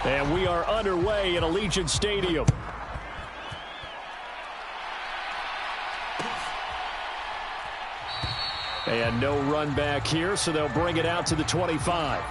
And we are underway at Allegiant Stadium. And no run back here, so they'll bring it out to the 25.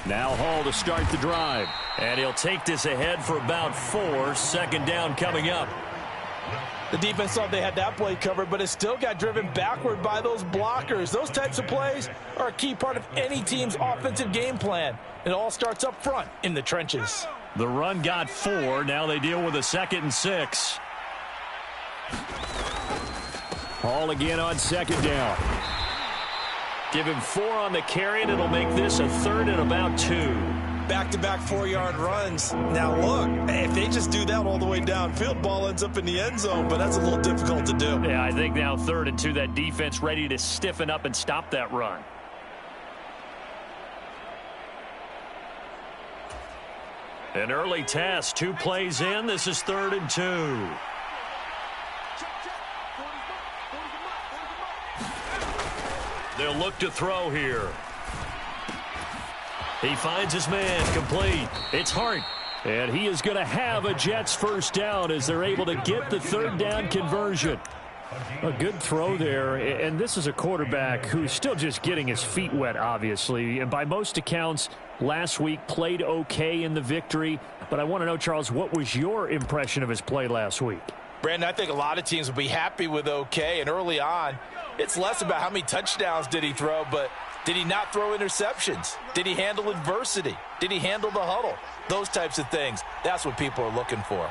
Now Hall to start the drive. And he'll take this ahead for about 4. Second down coming up. The defense thought they had that play covered, but it still got driven backward by those blockers. Those types of plays are a key part of any team's offensive game plan. It all starts up front in the trenches. The run got 4. Now they deal with a 2nd and 6. Hall again on 2nd down. Give him 4 on the carry, and it'll make this a 3rd and about 2. Back-to-back 4-yard runs. Now, look, if they just do that all the way downfield, ball ends up in the end zone, but that's a little difficult to do. Yeah, I think now 3rd and 2, that defense ready to stiffen up and stop that run. An early test, 2 plays in. This is 3rd and 2. They'll look to throw here. He finds his man, complete. It's Hart. And he is going to have a Jets first down as they're able to get the 3rd down conversion. A good throw there, and this is a quarterback who's still just getting his feet wet, obviously. And by most accounts, last week played okay in the victory. But I want to know, Charles, what was your impression of his play last week? Brandon, I think a lot of teams will be happy with okay, and early on, it's less about how many touchdowns did he throw, but did he not throw interceptions? Did he handle adversity? Did he handle the huddle? Those types of things. That's what people are looking for.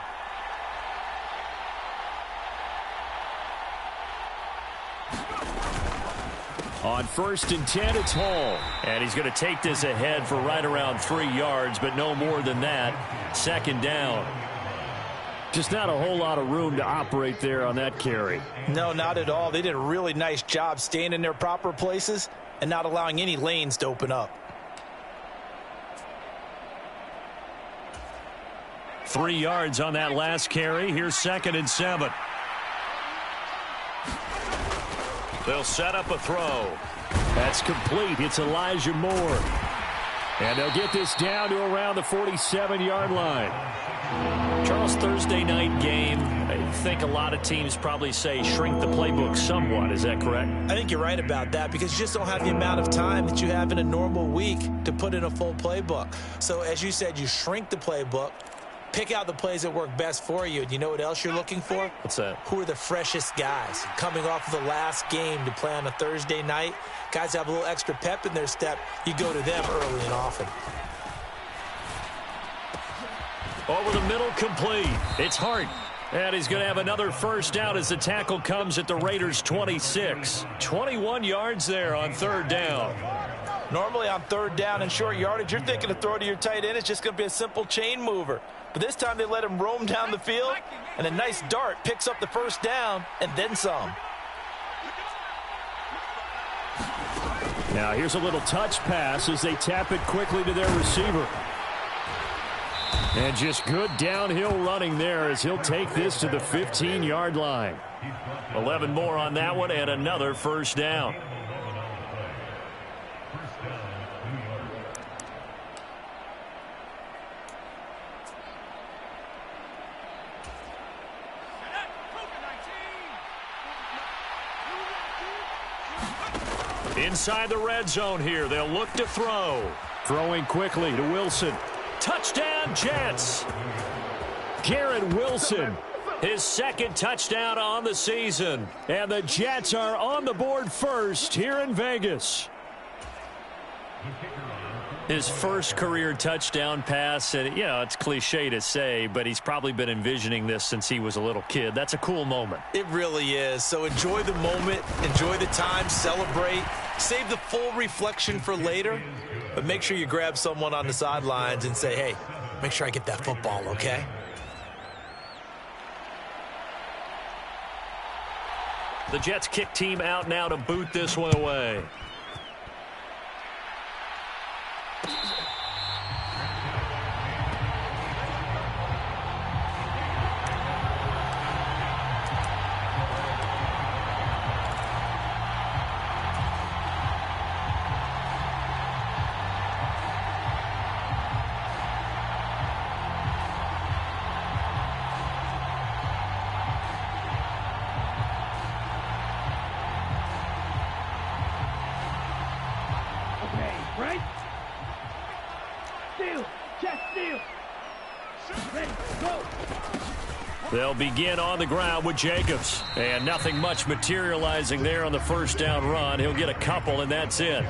On 1st and 10, it's Hall. And he's going to take this ahead for right around 3 yards, but no more than that. 2nd down. Just not a whole lot of room to operate there on that carry. No, not at all. They did a really nice job staying in their proper places and not allowing any lanes to open up. 3 yards on that last carry. Here's 2nd and 7. They'll set up a throw. That's complete. It's Elijah Moore. And they'll get this down to around the 47-yard line. Charles, Thursday night game, I think a lot of teams probably say shrink the playbook somewhat. Is that correct? I think you're right about that because you just don't have the amount of time that you have in a normal week to put in a full playbook. So as you said, you shrink the playbook, pick out the plays that work best for you. And you know what else you're looking for? What's that? Who are the freshest guys coming off of the last game to play on a Thursday night? Guys have a little extra pep in their step. You go to them early and often. Over the middle, complete. It's Hart. And he's going to have another first down as the tackle comes at the Raiders' 26. 21 yards there on 3rd down. Normally on 3rd down and short yardage, you're thinking to throw to your tight end. It's just going to be a simple chain mover. But this time they let him roam down the field, and a nice dart picks up the first down and then some. Now here's a little touch pass as they tap it quickly to their receiver. And just good downhill running there as he'll take this to the 15-yard line. 11 more on that one and another first down. Inside the red zone here. They'll look to throw. Throwing quickly to Wilson. Touchdown, Jets. Garrett Wilson, his 2nd touchdown on the season. And the Jets are on the board first here in Vegas. His first career touchdown pass, and it's cliche to say, but he's probably been envisioning this since he was a little kid. That's a cool moment. It really is. So enjoy the moment, enjoy the time, celebrate, save the full reflection for later, but make sure you grab someone on the sidelines and say, hey, make sure I get that football, okay? The Jets kick team out now to boot this one away. They'll begin on the ground with Jacobs. And nothing much materializing there on the first down run. He'll get a couple, and that's it.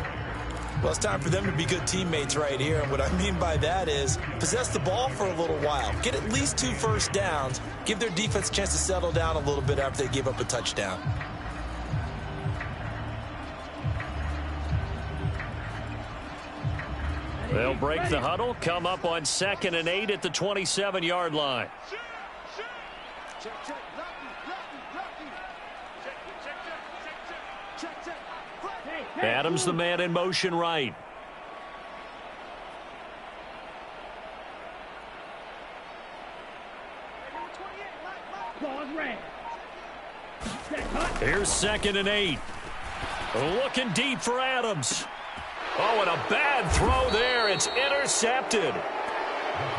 Well, it's time for them to be good teammates right here. And what I mean by that is possess the ball for a little while. Get at least 2 first downs. Give their defense a chance to settle down a little bit after they give up a touchdown. They'll break the huddle, come up on 2nd and 8 at the 27-yard line. Adams, the man in motion right. Here's 2nd and 8. Looking deep for Adams. Oh, and a bad throw there. It's intercepted.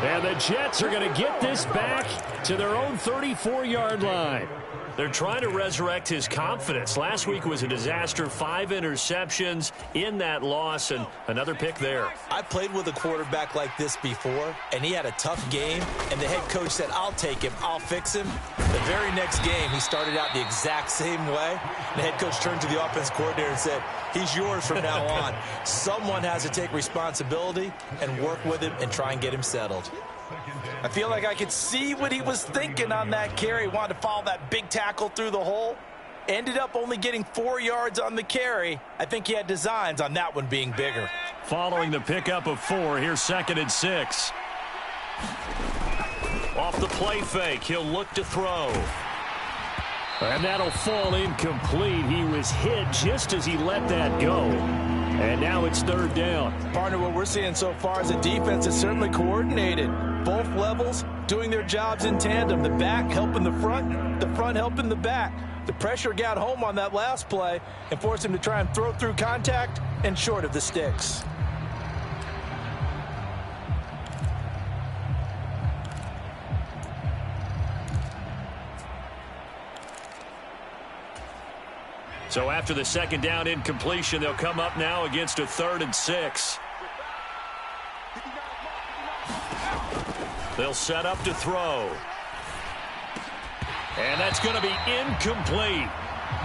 And the Jets are going to get this back to their own 34-yard line. They're trying to resurrect his confidence. Last week was a disaster. 5 interceptions in that loss, and another pick there. I played with a quarterback like this before, and he had a tough game, and the head coach said, I'll take him, I'll fix him. The very next game, he started out the exact same way. The head coach turned to the offense coordinator and said, he's yours from now on. Someone has to take responsibility and work with him and try and get him settled. I feel like I could see what he was thinking on that carry. He wanted to follow that big tackle through the hole. Ended up only getting 4 yards on the carry. I think he had designs on that one being bigger. Following the pickup of 4, here's 2nd and 6. Off the play fake, he'll look to throw. And that'll fall incomplete. He was hit just as he let that go. And now it's third down. Partner, what we're seeing so far is a defense is certainly coordinated. Both levels doing their jobs in tandem. The back helping the front helping the back. The pressure got home on that last play and forced him to try and throw through contact and short of the sticks. So after the second down incompletion, they'll come up now against a 3rd and 6. They'll set up to throw. And that's going to be incomplete.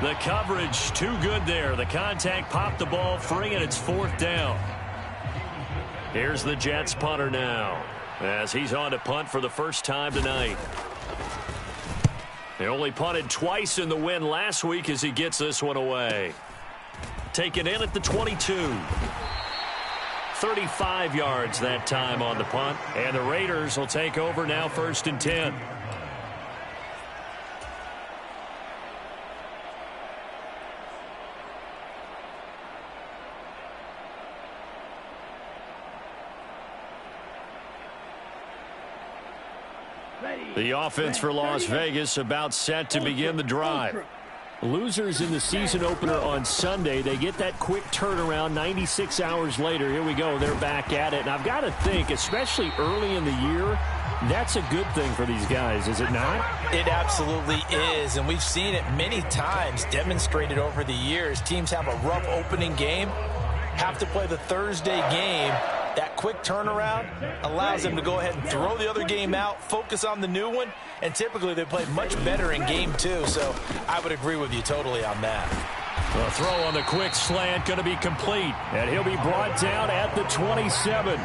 The coverage too good there. The contact popped the ball free, and it's 4th down. Here's the Jets punter now as he's on to punt for the first time tonight. He only punted twice in the win last week as he gets this one away. Taken in at the 22. 35 yards that time on the punt. And the Raiders will take over now 1st and 10. The offense for Las Vegas about set to begin the drive. Losers in the season opener on Sunday. They get that quick turnaround 96 hours later. Here we go. They're back at it. And I've got to think, especially early in the year, that's a good thing for these guys, is it not? It absolutely is. And we've seen it many times demonstrated over the years. Teams have a rough opening game, have to play the Thursday game. That quick turnaround allows them to go ahead and throw the other game out, focus on the new one, and typically they play much better in game 2. So I would agree with you totally on that. The throw on the quick slant going to be complete, and he'll be brought down at the 27.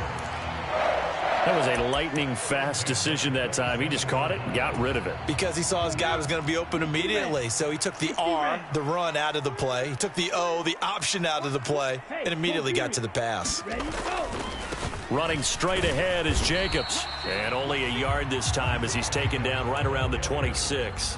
That was a lightning-fast decision that time. He just caught it and got rid of it. Because he saw his guy was going to be open immediately. So he took the R, the run, out of the play. He took the O, the option, out of the play, and immediately got to the pass. Running straight ahead is Jacobs. And only a yard this time as he's taken down right around the 26.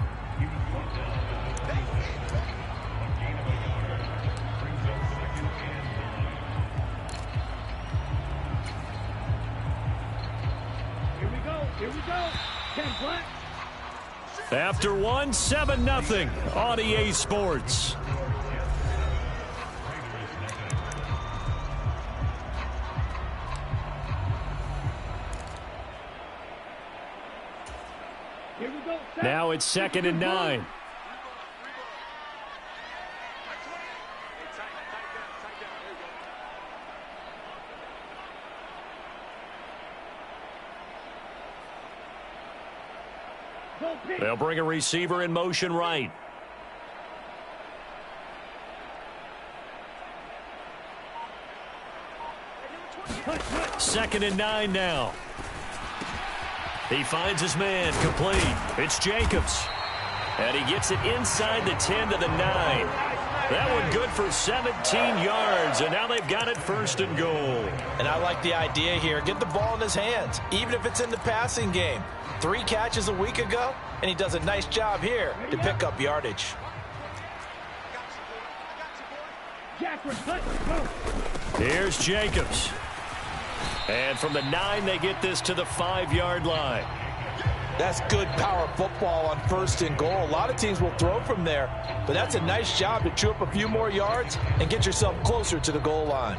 After one, 7-0 on EA Sports. Now it's 2nd and 9. They'll bring a receiver in motion right. Second and 9 now. He finds his man, complete. It's Jacobs. And he gets it inside the 10 to the 9. That one good for 17 yards, and now they've got it 1st and goal. And I like the idea here. Get the ball in his hands, even if it's in the passing game. 3 catches a week ago, and he does a nice job here to pick up yardage. Here's Jacobs. And from the 9, they get this to the 5-yard line. That's good power football on 1st and goal. A lot of teams will throw from there, but that's a nice job to chew up a few more yards and get yourself closer to the goal line.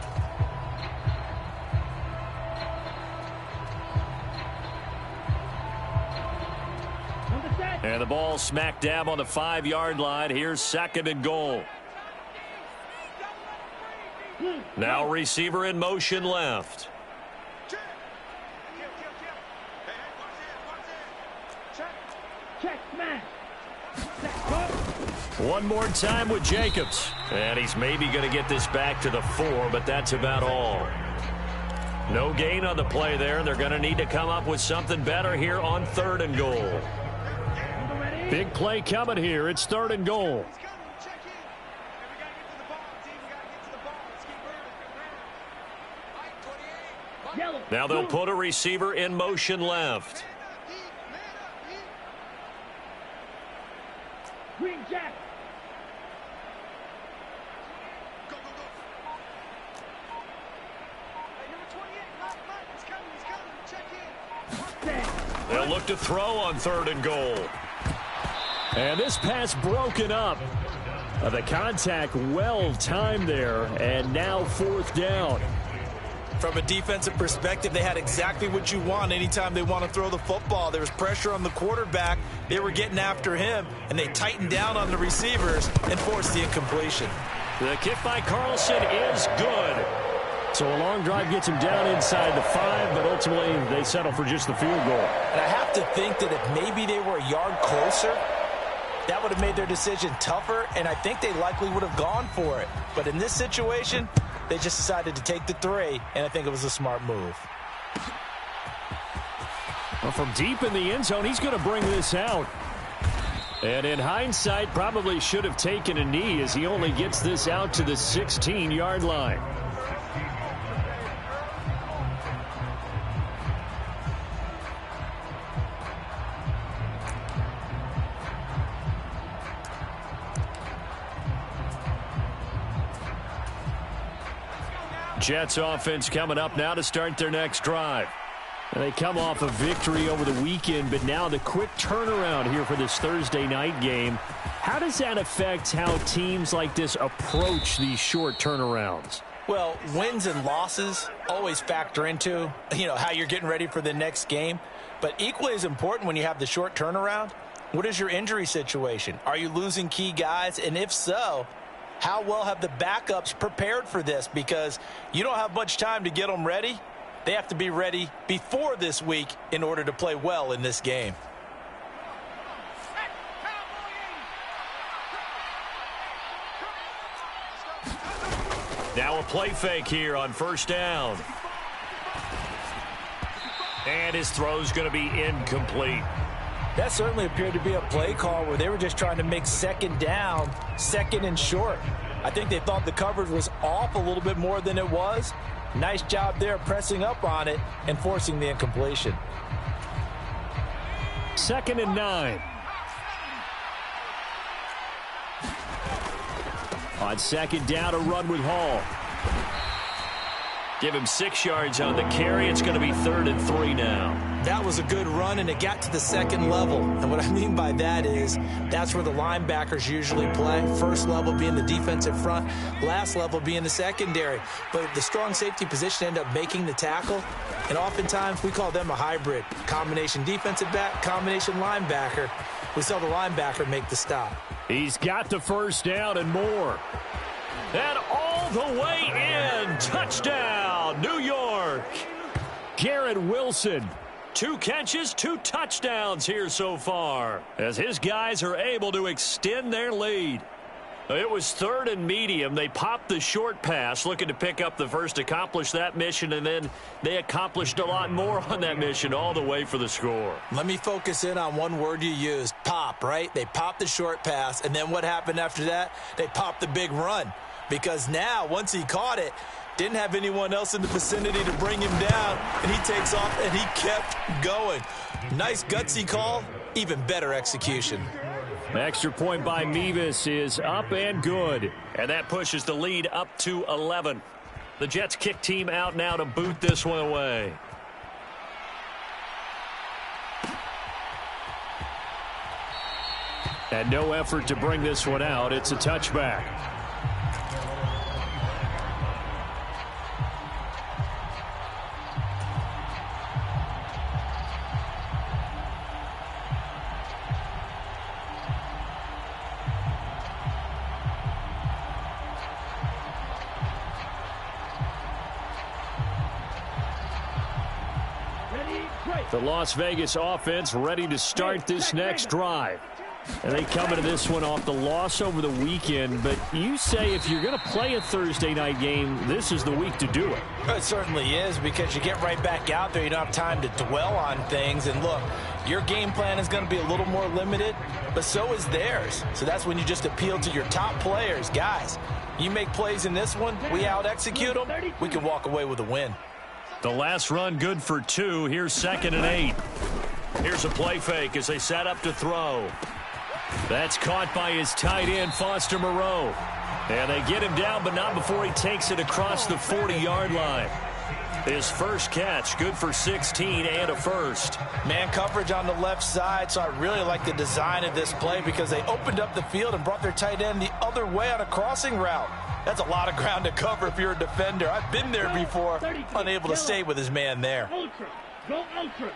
And the ball smack dab on the 5-yard line. Here's 2nd and goal. Now receiver in motion left. One more time with Jacobs. And he's maybe going to get this back to the 4, but that's about all. No gain on the play there. They're going to need to come up with something better here on 3rd and goal. Big play coming here. It's 3rd and goal. Now they'll put a receiver in motion left. They'll look to throw on 3rd and goal. And this pass broken up. The contact well timed there, and now 4th down. From a defensive perspective, they had exactly what you want anytime they want to throw the football. There was pressure on the quarterback. They were getting after him, and they tightened down on the receivers and forced the incompletion. The kick by Carlson is good. So a long drive gets him down inside the 5, but ultimately they settle for just the field goal. And I have to think that if maybe they were a yard closer, that would have made their decision tougher, and I think they likely would have gone for it. But in this situation, they just decided to take the 3, and I think it was a smart move. Well, from deep in the end zone, he's going to bring this out. And in hindsight, probably should have taken a knee as he only gets this out to the 16-yard line. Jets offense coming up now to start their next drive. And they come off a victory over the weekend, but now the quick turnaround here for this Thursday night game. How does that affect how teams like this approach these short turnarounds? Well, wins and losses always factor into, how you're getting ready for the next game. But equally as important when you have the short turnaround, what is your injury situation? Are you losing key guys? And if so, how well have the backups prepared for this? Because you don't have much time to get them ready. They have to be ready before this week in order to play well in this game. Now a play fake here on 1st down. And his throw's going to be incomplete. That certainly appeared to be a play call where they were just trying to make 2nd down, 2nd and short. I think they thought the coverage was off a little bit more than it was. Nice job there pressing up on it and forcing the incompletion. 2nd and 9. On 2nd down, a run with Hall. Give him 6 yards on the carry. It's going to be 3rd and 3 now. That was a good run, and it got to the 2nd level. And what I mean by that is that's where the linebackers usually play. First level being the defensive front, last level being the secondary. But the strong safety position ended up making the tackle, and oftentimes we call them a hybrid. Combination defensive back, combination linebacker. We saw the linebacker make the stop. He's got the 1st down and more. And all the way in. Touchdown, New York. Garrett Wilson. 2 catches, 2 touchdowns here so far, as his guys are able to extend their lead. It was 3rd and medium. They popped the short pass, looking to pick up the first, accomplish that mission, and then they accomplished a lot more on that mission all the way for the score. Let me focus in on one word you used, pop, right? They popped the short pass, and then what happened after that? They popped the big run, because now, once he caught it, didn't have anyone else in the vicinity to bring him down, and he takes off, and he kept going. Nice gutsy call, even better execution. Extra point by Mevis is up and good, and that pushes the lead up to 11. The Jets kick team out now to boot this one away. And no effort to bring this one out. It's a touchback. The Las Vegas offense ready to start this next drive. And they come into this one off the loss over the weekend. But you say if you're going to play a Thursday night game, this is the week to do it. It certainly is, because you get right back out there. You don't have time to dwell on things. And look, your game plan is going to be a little more limited, but so is theirs. So that's when you just appeal to your top players. Guys, you make plays in this one, we out-execute them, we can walk away with a win. The last run good for 2. Here's 2nd and 8. Here's a play fake as they set up to throw. That's caught by his tight end, Foster Moreau. And they get him down, but not before he takes it across the 40-yard line. His first catch, good for 16 and a first. Man coverage on the left side, so I really like the design of this play because they opened up the field and brought their tight end the other way on a crossing route. That's a lot of ground to cover if you're a defender. I've been there before, unable to stay with his man there. Ultra. Go ultra.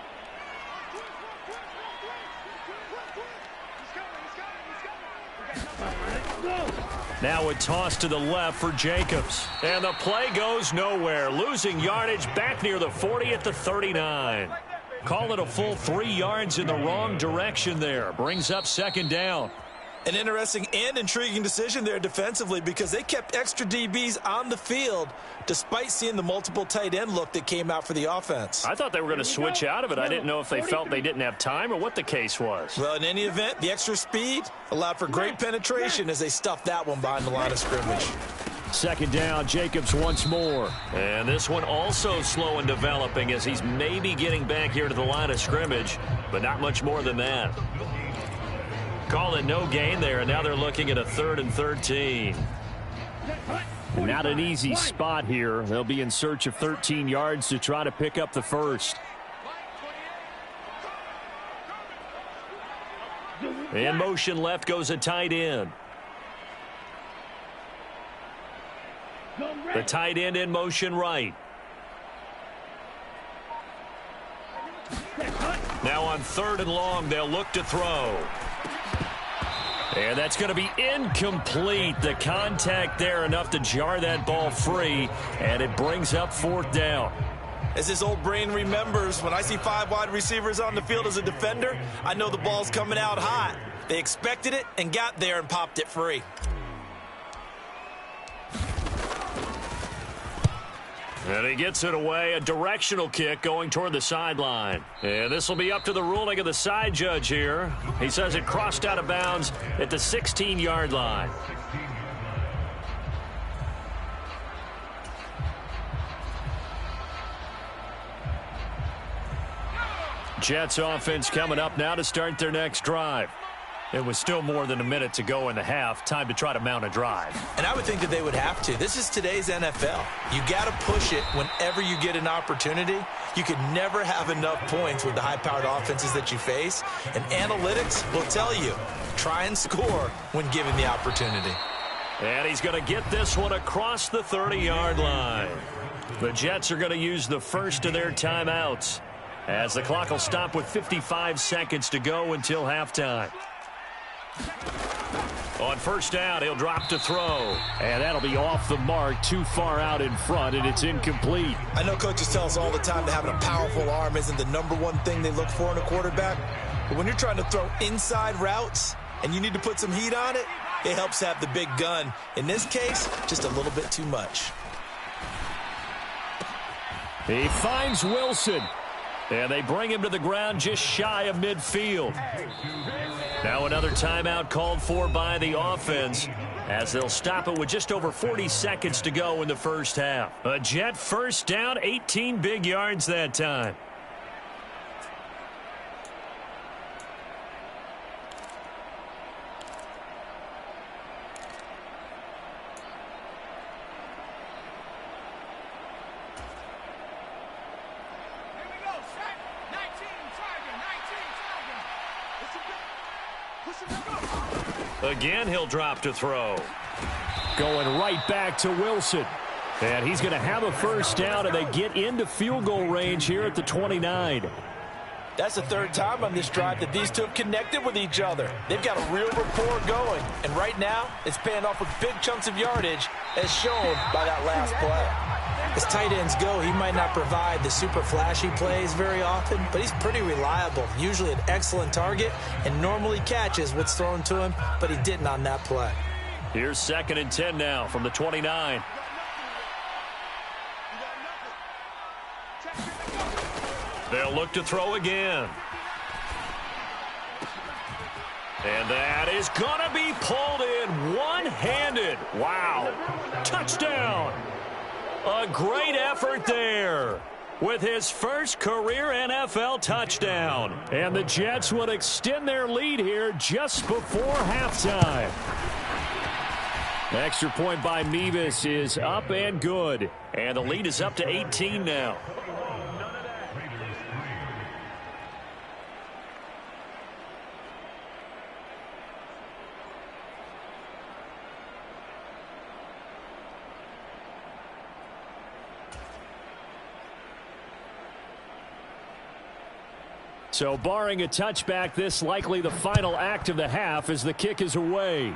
Now a toss to the left for Jacobs. And the play goes nowhere. Losing yardage back near the 40 at the 39. Call it a full 3 yards in the wrong direction there. Brings up second down. An interesting and intriguing decision there defensively because they kept extra DBs on the field despite seeing the multiple tight end look that came out for the offense. I thought they were going to switch out of it. I didn't know if they felt they didn't have time or what the case was. Well, in any event, the extra speed allowed for great penetration as they stuffed that one behind the line of scrimmage. Second down, Jacobs once more. And this one also slow in developing as he's maybe getting back here to the line of scrimmage, but not much more than that. Call it no gain there, and now they're looking at a 3rd and 13. Not an easy spot here. They'll be in search of 13 yards to try to pick up the first. In motion left goes a tight end. The tight end in motion right. Now on 3rd and long, they'll look to throw. And that's going to be incomplete. The contact there enough to jar that ball free, and it brings up 4th down. As his old brain remembers, when I see 5 wide receivers on the field as a defender, I know the ball's coming out hot. They expected it and got there and popped it free. And he gets it away, a directional kick going toward the sideline. And this will be up to the ruling of the side judge here. He says it crossed out of bounds at the 16-yard line. Jets offense coming up now to start their next drive. It was still more than a minute to go in the half. Time to try to mount a drive. And I would think that they would have to. This is today's NFL. You got to push it whenever you get an opportunity. You could never have enough points with the high-powered offenses that you face. And analytics will tell you, try and score when given the opportunity. And he's going to get this one across the 30-yard line. The Jets are going to use the first of their timeouts as the clock will stop with 55 seconds to go until halftime. On first down, he'll drop to throw. And that'll be off the mark, too far out in front, and it's incomplete. I know coaches tell us all the time that having a powerful arm isn't the #1 thing they look for in a quarterback. But when you're trying to throw inside routes and you need to put some heat on it, it helps have the big gun. In this case, just a little bit too much. He finds Wilson. And they bring him to the ground just shy of midfield. Now another timeout called for by the offense as they'll stop it with just over 40 seconds to go in the first half. A Jet first down, 18 big yards that time. Again, he'll drop to throw. Going right back to Wilson. And he's going to have a first down, and they get into field goal range here at the 29. That's the 3rd time on this drive that these two have connected with each other. They've got a real rapport going. And right now, it's paying off with big chunks of yardage, as shown by that last play. As tight ends go, he might not provide the super flashy plays very often, but he's pretty reliable. Usually an excellent target and normally catches what's thrown to him, but he didn't on that play. Here's 2nd and 10 now from the 29. They'll look to throw again. And that is going to be pulled in one-handed. Wow. Touchdown. A great effort there. with his first career NFL touchdown. And the Jets would extend their lead here just before halftime. Extra point by Mevis is up and good. And the lead is up to 18 now. So barring a touchback, this likely the final act of the half as the kick is away.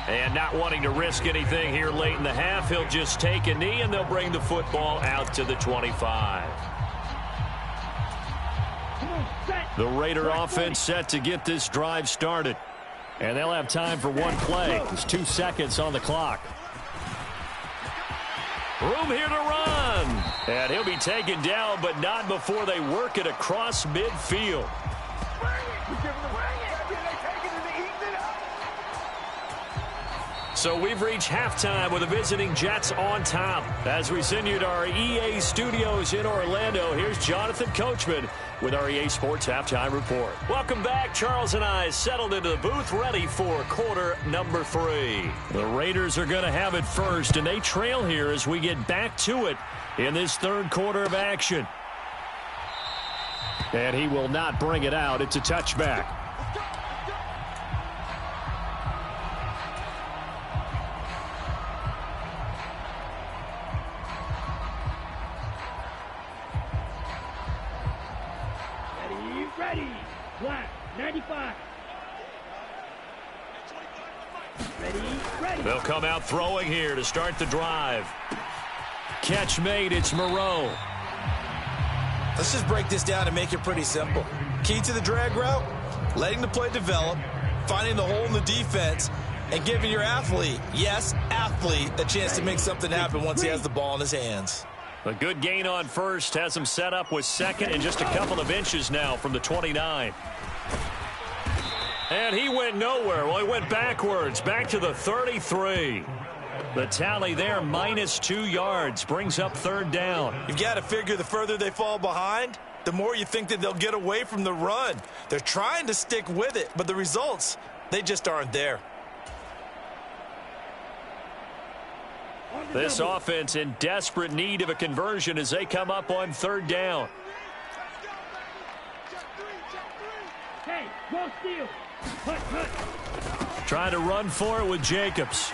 And not wanting to risk anything here late in the half, he'll just take a knee and they'll bring the football out to the 25. The Raider offense set to get this drive started. And they'll have time for one play. There's 2 seconds on the clock. Room here to run. And he'll be taken down, but not before they work it across midfield. So we've reached halftime with the visiting Jets on top. As we send you to our EA studios in Orlando, here's Jonathan Coachman with our EA Sports Halftime Report. Welcome back. Charles and I settled into the booth ready for quarter number 3. The Raiders are going to have it first, and they trail here as we get back to it in this third quarter of action. And he will not bring it out. It's a touchback. Ready. Black. 95. Ready. They'll come out throwing here to start the drive. Catch made. It's Moreau. Let's just break this down and make it pretty simple. Key to the drag route, letting the play develop, finding the hole in the defense, and giving your athlete, yes, athlete, a chance to make something happen once he has the ball in his hands. A good gain on first has him set up with second and just a couple of inches now from the 29. And he went nowhere. Well, he went backwards, back to the 33. The tally there, -2 yards, brings up third down. You've got to figure the further they fall behind, the more you think that they'll get away from the run. They're trying to stick with it, but the results, they just aren't there. This offense in desperate need of a conversion as they come up on third down. Hey, go steal. Trying to run for it with Jacobs.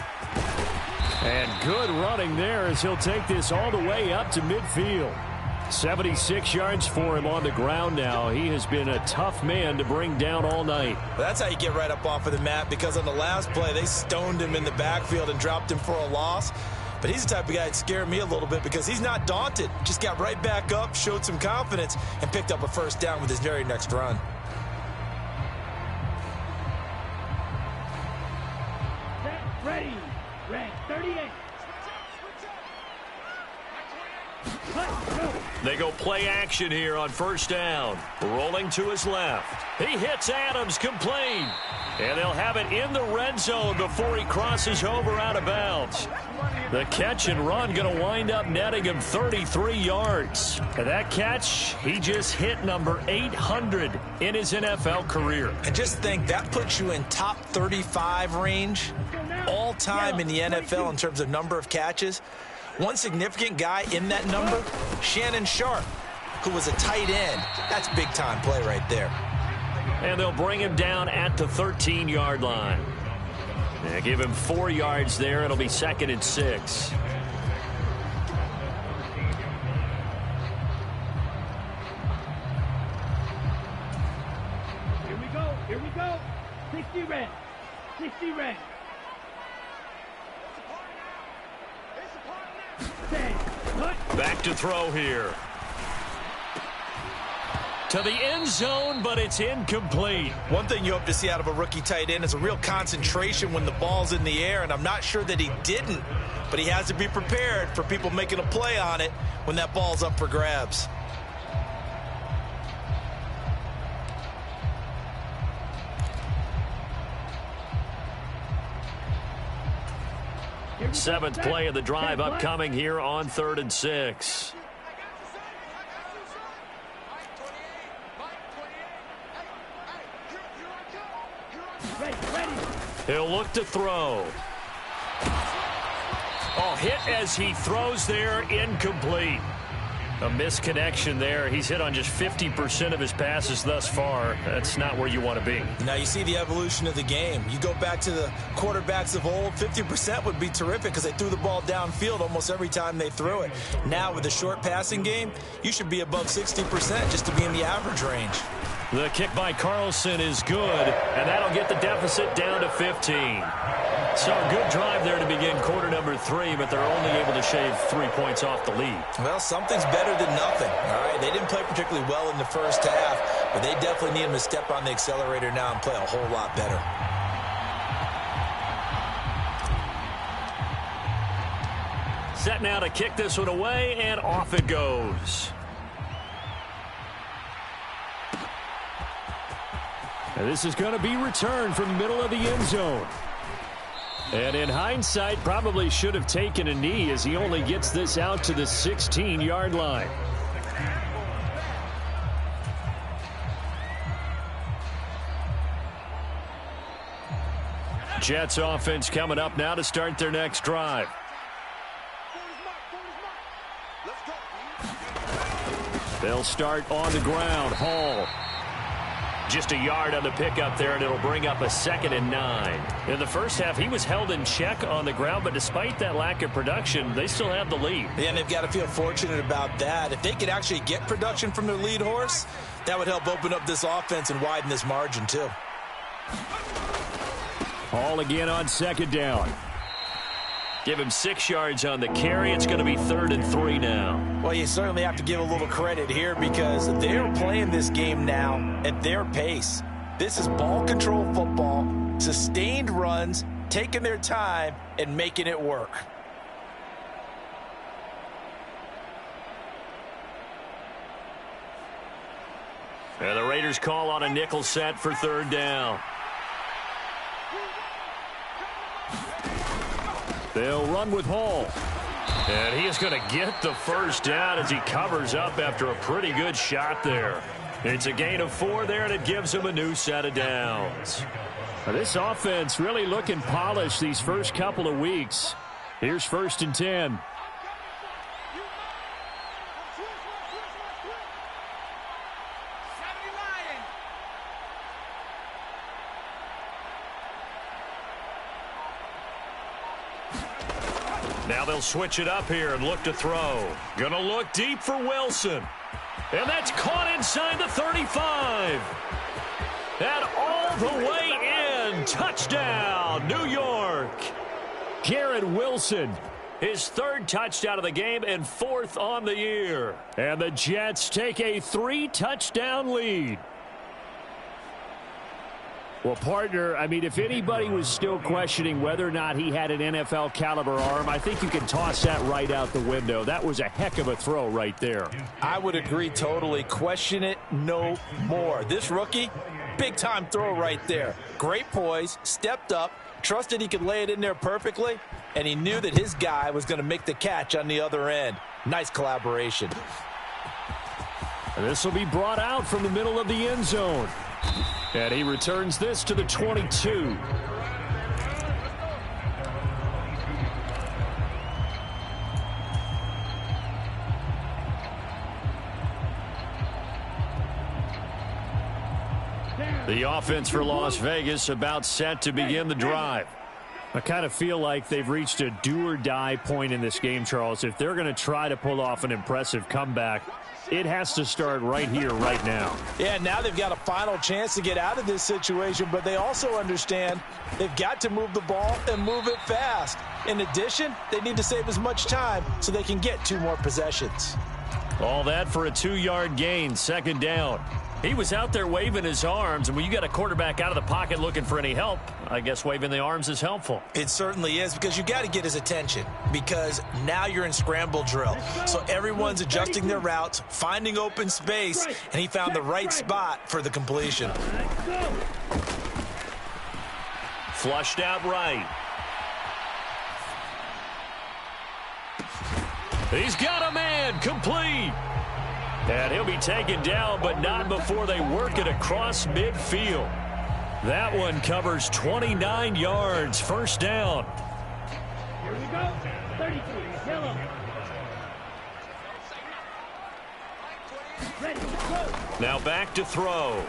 And good running there as he'll take this all the way up to midfield. 76 yards for him on the ground now. He has been a tough man to bring down all night. That's how you get right up off of the mat, because on the last play, they stoned him in the backfield and dropped him for a loss. But he's the type of guy that scared me a little bit because he's not daunted. Just got right back up, showed some confidence, and picked up a first down with his very next run. Ready. Red 38. They go play action here on first down. Rolling to his left. He hits Adams complete. And they'll have it in the red zone before he crosses over out of bounds. The catch and run going to wind up netting him 33 yards. And that catch, he just hit number 800 in his NFL career. And just think, that puts you in top 35 range all time in the NFL in terms of number of catches. One significant guy in that number, Shannon Sharp, who was a tight end. That's big-time play right there. And they'll bring him down at the 13-yard line. They give him 4 yards there. It'll be 2nd and 6. Here we go. Here we go. 60 red. 60 red. Back to throw here. To the end zone, but it's incomplete. One thing you hope to see out of a rookie tight end is a real concentration when the ball's in the air, and I'm not sure that he didn't, but he has to be prepared for people making a play on it when that ball's up for grabs. Seventh play of the drive upcoming here on 3rd and 6. He'll look to throw. Oh, hit as he throws there, incomplete. A misconnection there. He's hit on just 50% of his passes thus far. That's not where you want to be. Now you see the evolution of the game. You go back to the quarterbacks of old, 50% would be terrific because they threw the ball downfield almost every time they threw it. Now with the short passing game, you should be above 60% just to be in the average range. The kick by Carlson is good, and that'll get the deficit down to 15. So a good drive there to begin quarter number 3, but they're only able to shave 3 points off the lead. Well, something's better than nothing, all right? They didn't play particularly well in the first half, but they definitely need them to step on the accelerator now and play a whole lot better. Set now to kick this one away, and off it goes. And this is going to be returned from the middle of the end zone. And in hindsight, probably should have taken a knee as he only gets this out to the 16-yard line. Jets offense coming up now to start their next drive. They'll start on the ground. Hall. Just a yard on the pickup there, and it'll bring up a 2nd and 9. In the first half, he was held in check on the ground, but despite that lack of production, they still have the lead. Yeah, and they've got to feel fortunate about that. If they could actually get production from their lead horse, that would help open up this offense and widen this margin, too. Hall again on 2nd down. Give him 6 yards on the carry. It's going to be 3rd and 3 now. Well, you certainly have to give a little credit here because they're playing this game now at their pace. This is ball control football, sustained runs, taking their time, and making it work. And the Raiders call on a nickel set for 3rd down. They'll run with Hall. And he is going to get the first down as he covers up after a pretty good shot there. It's a gain of 4 there, and it gives him a new set of downs. Now, this offense really looking polished these first couple of weeks. Here's 1st and 10. Now they'll switch it up here and look to throw. Gonna look deep for Wilson. And that's caught inside the 35. And all the way in. Touchdown, New York. Garrett Wilson, his 3rd touchdown of the game and 4th on the year. And the Jets take a 3-touchdown lead. Well, partner, I mean, if anybody was still questioning whether or not he had an NFL caliber arm, I think you can toss that right out the window. That was a heck of a throw right there. I would agree totally. Question it no more. This rookie, big-time throw right there. Great poise, stepped up, trusted he could lay it in there perfectly, and he knew that his guy was going to make the catch on the other end. Nice collaboration. And this will be brought out from the middle of the end zone. And he returns this to the 22. The offense for Las Vegas about set to begin the drive. I kind of feel like they've reached a do-or-die point in this game, Charles. If they're going to try to pull off an impressive comeback, it has to start right here, right now. Yeah, now they've got a final chance to get out of this situation, but they also understand they've got to move the ball and move it fast. In addition, they need to save as much time so they can get 2 more possessions. All that for a 2-yard gain, 2nd down. He was out there waving his arms, and when you got a quarterback out of the pocket looking for any help, I guess waving the arms is helpful. It certainly is, because you got to get his attention, because now you're in scramble drill. So everyone's adjusting their routes, finding open space, and he found the right spot for the completion. Flushed out right. He's got a man, complete. And he'll be taken down, but not before they work it across midfield. That one covers 29 yards, first down. Here we go. 33, yellow. Ready, go. Now back to throw.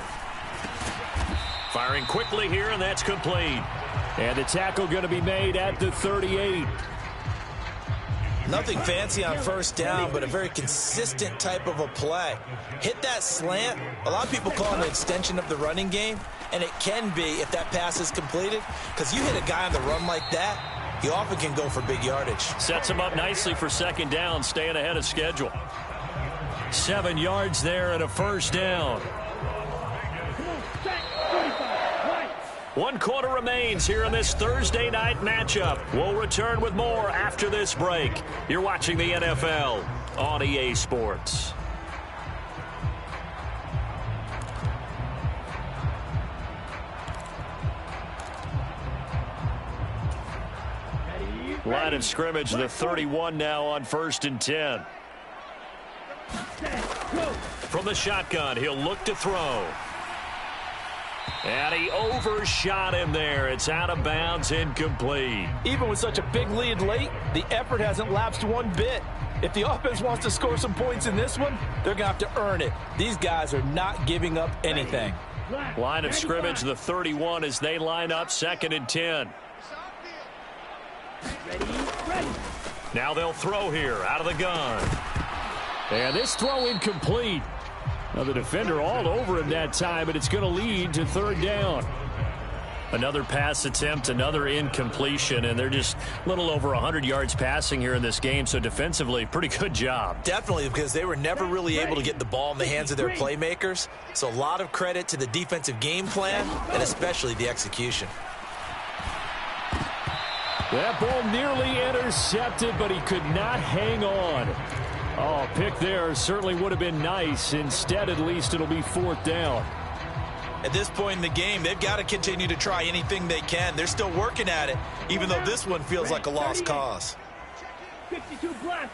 Firing quickly here, and that's complete. And the tackle going to be made at the 38. Nothing fancy on first down, but a very consistent type of a play. Hit that slant. A lot of people call it an extension of the running game, and it can be if that pass is completed, because you hit a guy on the run like that, he often can go for big yardage. Sets him up nicely for second down, staying ahead of schedule. 7 yards there and a first down. Come on, set. 45, right. 1 quarter remains here in this Thursday night matchup. We'll return with more after this break. You're watching the NFL on EA Sports. Line of scrimmage, the 31 now on 1st and 10. Set, go. From the shotgun, he'll look to throw. And he overshot him there. It's out of bounds, incomplete. Even with such a big lead late, the effort hasn't lapsed one bit. If the offense wants to score some points in this one, they're going to have to earn it. These guys are not giving up anything. Black. Line of 95. scrimmage, the 31 as they line up 2nd and 10. Ready, ready. Now they'll throw here out of the gun. And this throw incomplete. Now the defender all over him that time, but it's going to lead to 3rd down. Another pass attempt, another incompletion, and they're just a little over 100 yards passing here in this game, so defensively, pretty good job. Definitely, because they were never really able to get the ball in the hands of their playmakers. So a lot of credit to the defensive game plan and especially the execution. That ball nearly intercepted, but he could not hang on. Oh, pick there certainly would have been nice. Instead, at least it'll be 4th down. At this point in the game, they've got to continue to try anything they can. They're still working at it, even though this one feels like a lost cause. 52 blaster.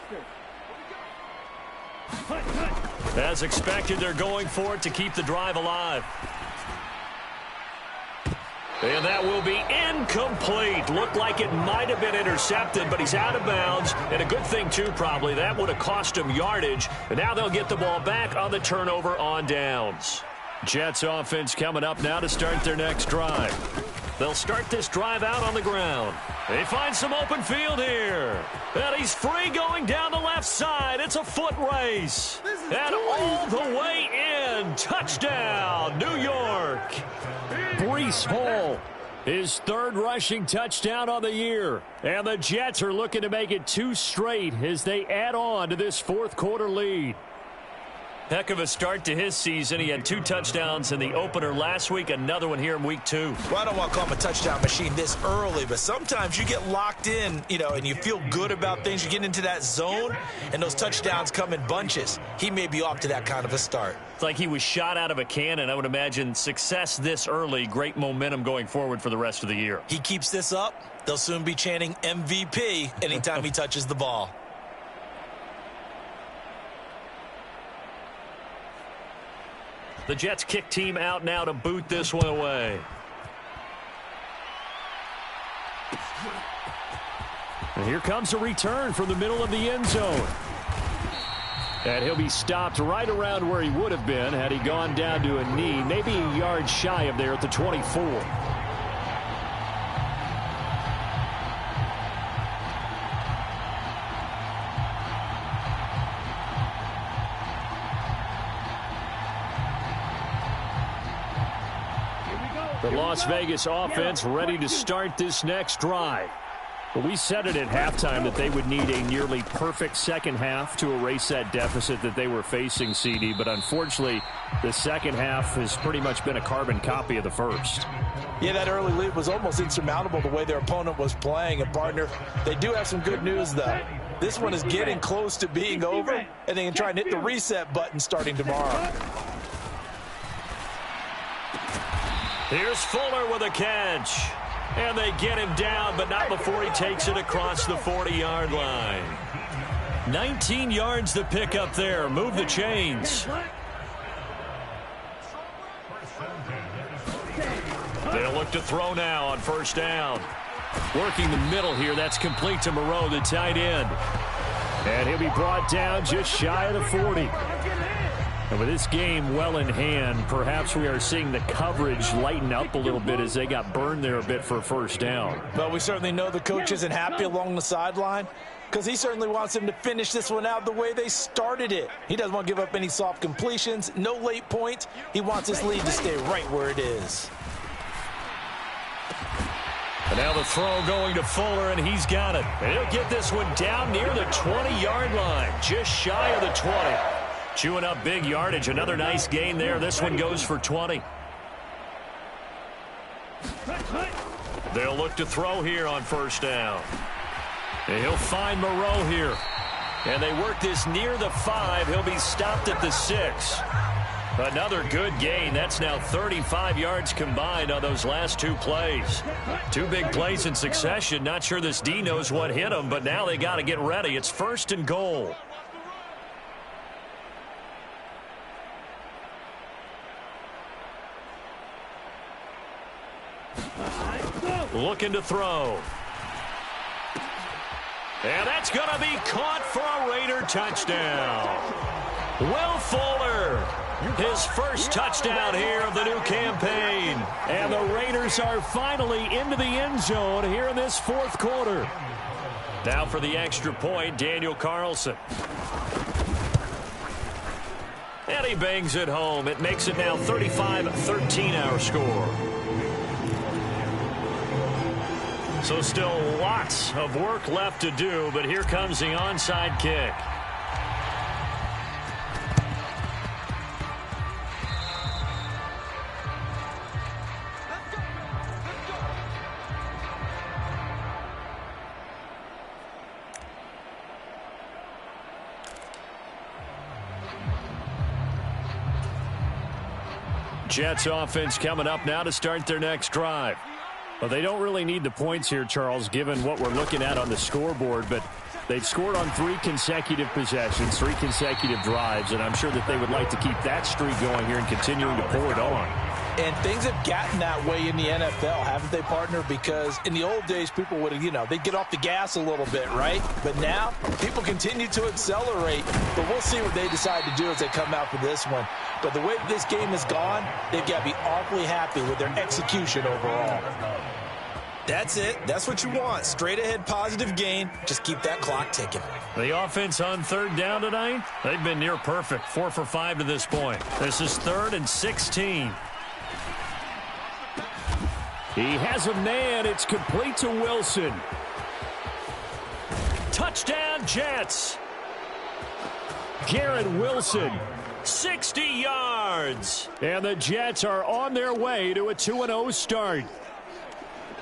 Hut, hut. As expected, they're going for it to keep the drive alive. And that will be incomplete. Looked like it might have been intercepted, but he's out of bounds. And a good thing, too, probably. That would have cost him yardage. And now they'll get the ball back on the turnover on downs. Jets offense coming up now to start their next drive. They'll start this drive out on the ground. They find some open field here. And he's free going down the left side. It's a foot race. And all the way in. Touchdown, New York. Breece Hall, his 3rd rushing touchdown on the year. And the Jets are looking to make it 2 straight as they add on to this 4th quarter lead. Heck of a start to his season. He had 2 touchdowns in the opener last week, another one here in week 2. Well, I don't want to call him a touchdown machine this early, but sometimes you get locked in, and you feel good about things. You get into that zone, and those touchdowns come in bunches. He may be off to that kind of a start. It's like he was shot out of a cannon. I would imagine success this early, great momentum going forward for the rest of the year. He keeps this up, they'll soon be chanting MVP anytime he touches the ball. The Jets kick team out now to boot this one away. And here comes a return from the middle of the end zone. And he'll be stopped right around where he would have been had he gone down to a knee, maybe a yard shy of there at the 24. The Las Vegas offense ready to start this next drive. But we said it at halftime that they would need a nearly perfect second half to erase that deficit that they were facing, CD. But unfortunately, the second half has pretty much been a carbon copy of the first. Yeah, that early lead was almost insurmountable the way their opponent was playing. And, partner, they do have some good news, though. This one is getting close to being over, and they can try and hit the reset button starting tomorrow. Here's Fuller with a catch. And they get him down, but not before he takes it across the 40-yard line. 19 yards to pick up there. Move the chains. They'll look to throw now on first down. Working the middle here. That's complete to Moreau, the tight end. And he'll be brought down just shy of the 40. And with this game well in hand, perhaps we are seeing the coverage lighten up a little bit as they got burned there a bit for a first down. Well, we certainly know the coach isn't happy along the sideline because he certainly wants them to finish this one out the way they started it. He doesn't want to give up any soft completions, no late points. He wants his lead to stay right where it is. And now the throw going to Fuller, and he's got it. And he'll get this one down near the 20-yard line, just shy of the 20. Chewing up big yardage. Another nice gain there. This one goes for 20. They'll look to throw here on first down. And he'll find Moreau here. And they work this near the 5. He'll be stopped at the 6. Another good gain. That's now 35 yards combined on those last two plays. Two big plays in succession. Not sure this D knows what hit him, but now they got to get ready. It's first and goal. Looking to throw. And that's going to be caught for a Raider touchdown. Will Fuller, his first touchdown here of the new campaign. And the Raiders are finally into the end zone here in this fourth quarter. Now for the extra point, Daniel Carlson. And he bangs it home. It makes it now 35-13 our score. So still lots of work left to do, but here comes the onside kick. Jets offense coming up now to start their next drive. Well, they don't really need the points here, Charles, given what we're looking at on the scoreboard, but they've scored on 3 consecutive possessions, 3 consecutive drives, and I'm sure that they would like to keep that streak going here and continuing to pour it on. And things have gotten that way in the NFL, haven't they, partner? Because in the old days, people would have, they'd get off the gas a little bit, right? But now, people continue to accelerate. But we'll see what they decide to do as they come out for this one. But the way this game has gone, they've got to be awfully happy with their execution overall. That's it. That's what you want. Straight ahead positive gain. Just keep that clock ticking. The offense on third down tonight, they've been near perfect. 4 for 5 to this point. This is 3rd and 16. He has a man. It's complete to Wilson. Touchdown, Jets. Garrett Wilson, 60 yards. And the Jets are on their way to a 2-0 start.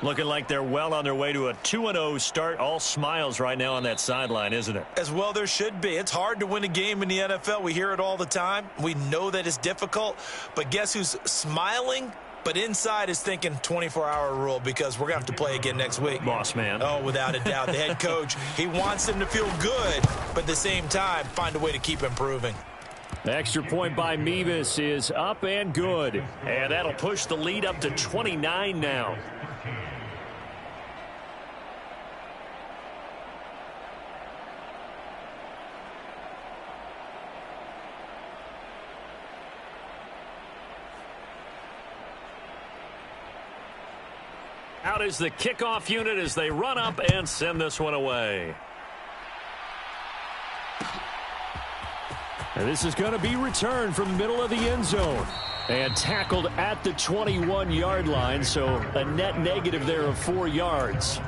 Looking like they're well on their way to a 2-0 start. All smiles right now on that sideline, isn't it? As well there should be. It's hard to win a game in the NFL. We hear it all the time. We know that it's difficult. But guess who's smiling? But inside is thinking 24-hour rule because we're going to have to play again next week. Boss man. Oh, without a doubt. The head coach, he wants them to feel good, but at the same time, find a way to keep improving. The extra point by Mevis is up and good. And that'll push the lead up to 29 now. Out is the kickoff unit as they run up and send this one away. And this is going to be returned from the middle of the end zone. And tackled at the 21-yard line, so a net negative there of 4 yards.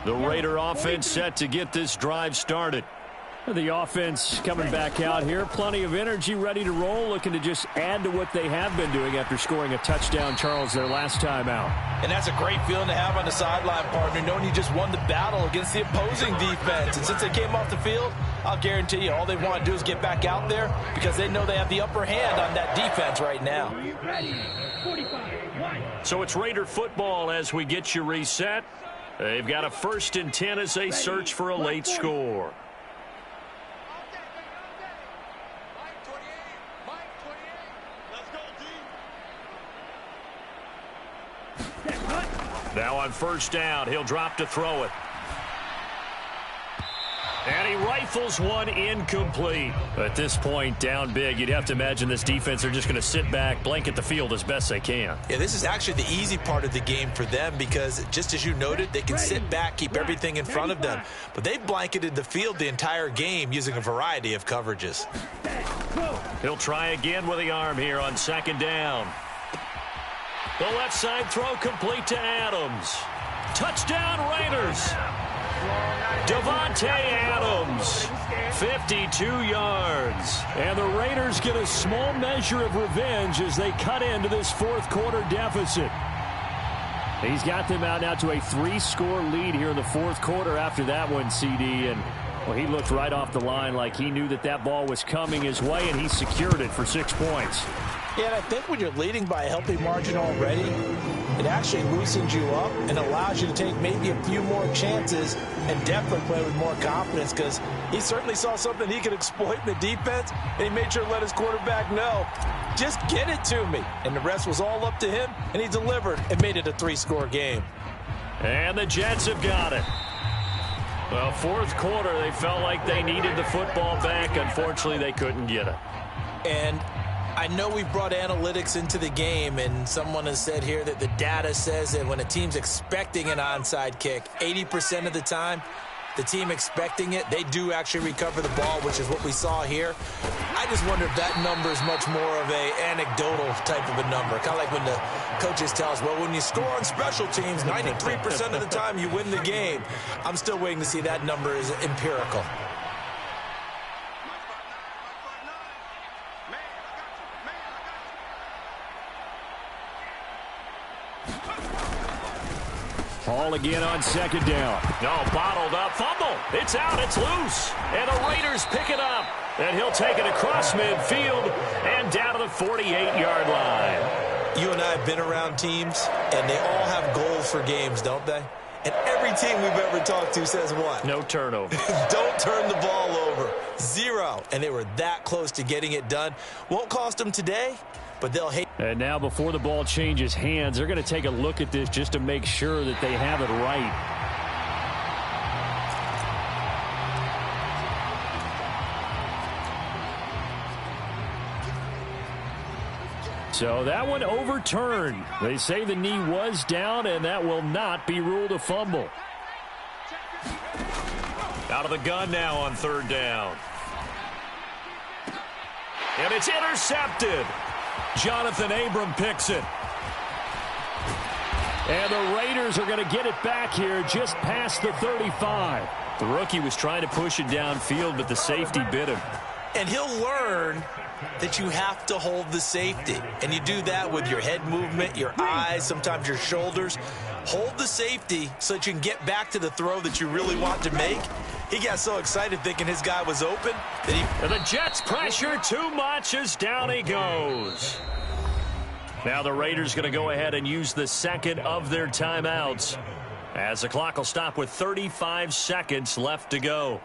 The Raider offense set to get this drive started. The offense coming back out here. Plenty of energy, ready to roll, looking to just add to what they have been doing after scoring a touchdown, Charles, their last time out. And that's a great feeling to have on the sideline, partner, knowing you just won the battle against the opposing defense. And since they came off the field, I'll guarantee you all they want to do is get back out there because they know they have the upper hand on that defense right now. So it's Raider football as we get you reset. They've got a 1st and 10 as they search for a late score. Now on 1st down, he'll drop to throw it. And he rifles one incomplete. At this point, down big, you'd have to imagine this defense are just going to sit back, blanket the field as best they can. Yeah, this is actually the easy part of the game for them because, just as you noted, they can sit back, keep everything in front of them. But they've blanketed the field the entire game using a variety of coverages. He'll try again with the arm here on 2nd down. The left side throw complete to Adams. Touchdown Raiders. Davante Adams, 52 yards. And the Raiders get a small measure of revenge as they cut into this 4th quarter deficit. He's got them out now to a 3-score lead here in the 4th quarter after that one, CD. And well, he looked right off the line like he knew that that ball was coming his way, and he secured it for 6 points. Yeah, and I think when you're leading by a healthy margin already, it actually loosens you up and allows you to take maybe a few more chances and definitely play with more confidence because he certainly saw something he could exploit in the defense, and he made sure to let his quarterback know, just get it to me. And the rest was all up to him, and he delivered and made it a 3-score game. And the Jets have got it. Well, 4th quarter, they felt like they needed the football back. Unfortunately, they couldn't get it. And I know we brought analytics into the game, and someone has said here that the data says that when a team's expecting an onside kick, 80% of the time, the team expecting it, they do actually recover the ball, which is what we saw here. I just wonder if that number is much more of a anecdotal type of a number. Kind of like when the coaches tell us, well, when you score on special teams, 93% of the time you win the game. I'm still waiting to see that number is empirical. Hall again on 2nd down. No, bottled up. Fumble. It's out. It's loose. And the Raiders pick it up. And he'll take it across midfield and down to the 48-yard line. You and I have been around teams, and they all have goals for games, don't they? And every team we've ever talked to says what? No turnover. Don't turn the ball over. 0. And they were that close to getting it done. Won't cost them today, but they'll hate. And now before the ball changes hands, they're going to take a look at this just to make sure that they have it right. So that one overturned. They say the knee was down, and that will not be ruled a fumble. Out of the gun now on 3rd down. And it's intercepted. Jonathan Abram picks it. And the Raiders are going to get it back here just past the 35. The rookie was trying to push it downfield, but the safety bit him. And he'll learn that you have to hold the safety. And you do that with your head movement, your eyes, sometimes your shoulders. Hold the safety so that you can get back to the throw that you really want to make. He got so excited thinking his guy was open that he... And the Jets pressure too much as down he goes. Now the Raiders going to go ahead and use the 2nd of their timeouts as the clock will stop with 35 seconds left to go.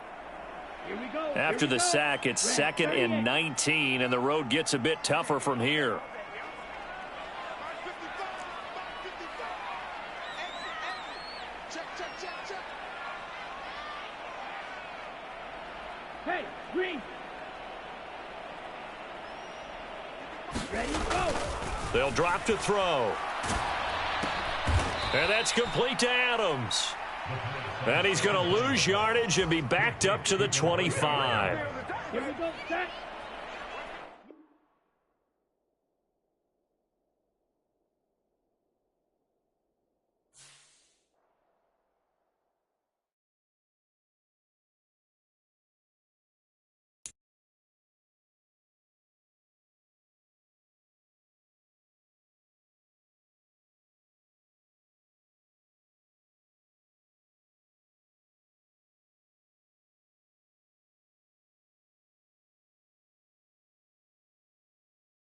After the sack, it's 2nd and 19, and the road gets a bit tougher from here. Hey, Green. Ready, go. They'll drop to throw. And that's complete to Adams. And he's going to lose yardage and be backed up to the 25. Here we go, set.